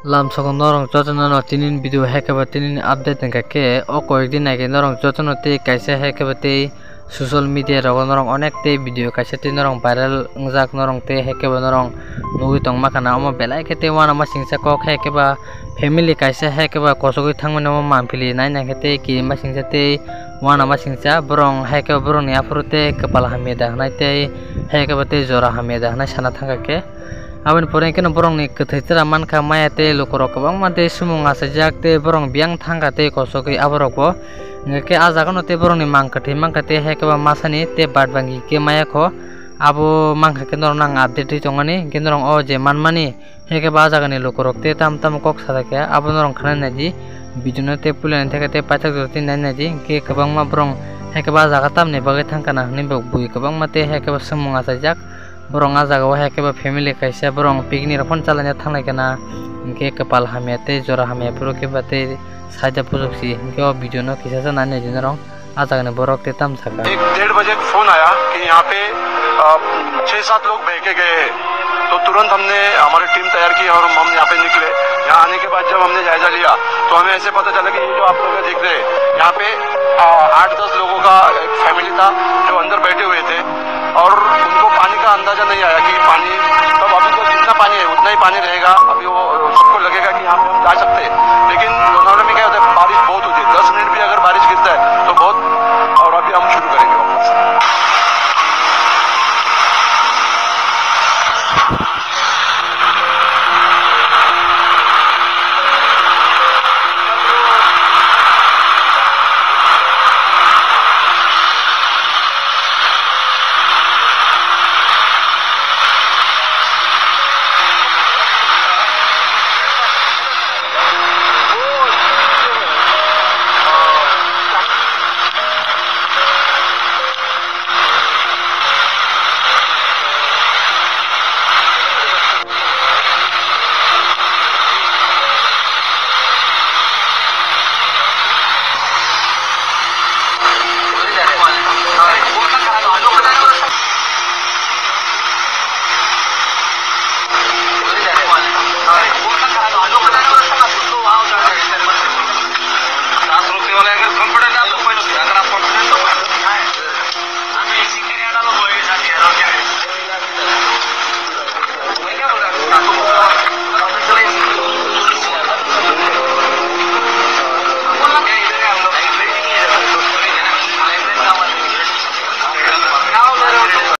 Lam sokong norong jotono no tinin video hackaba tinin update nang ke o koyekdin nage norong jotono te kaisa hackaba te social media rogo norong onek te video kaisa te norong viral ngjak norong te hackaba norong nugui tong makana omo belai ke te wana masingsa kok hackaba family kaisa hackaba kosogoi thangmani omo manpili nai nang te ki masingsa te wana masingsa borong hackaba borong ni afurute kapal hameda nai te hackaba te jora hameda nai sana thangka ke aboni pore ke borong ni kwthaitra mankha maya te lokorok kwbangma te sumung asajak te borong biang thangka te kosogoi aborok bo ngeke ajagono te borong ni mangkha te hackaba masani te badbangi ke maya kho abo mangkha ke norong nang update tongani ke norong o je manmani hackaba ajagani lokorok te tam kok sadake abo norong khana naji video te pulan theke te pachak joti nai naji ke kwbangma borong hackaba jaga tamni bagai thangkana hini bui kwbangma te hackaba sumung asajak borong ajagao hackaba family kaisa borong picnic phone chalanya thangnai kana ke kapal hamya te jora hamya puro ke bate side पुजोक्सी के video न किसा से नाने जिनरong आजागने बोरक ते तम सका 1:30 बजे फोन आया कि यहाँ पे 6-7 लोग बहके गए हैं। तो तुरंत हमने हमारी टीम तैयार की और हम यहाँ पे निकले। यहाँ आने के बाद जब हमने जायजा लिया तो हमें ऐसे पता चला कि ये जो आप लोग देख रहे हैं यहाँ पे 8-10 लोगों का एक फैमिली था जो अंदर बैठे हुए थे और उनको पानी का अंदाजा नहीं आया कि पानी तब अभी तो जितना पानी है उतना ही पानी रहेगा। अभी वो सबको लगेगा कि यहाँ पे हम जा सकते हैं, लेकिन लोनावला में क्या होता है बारिश बहुत होती है। 10 मिनट भी अगर बारिश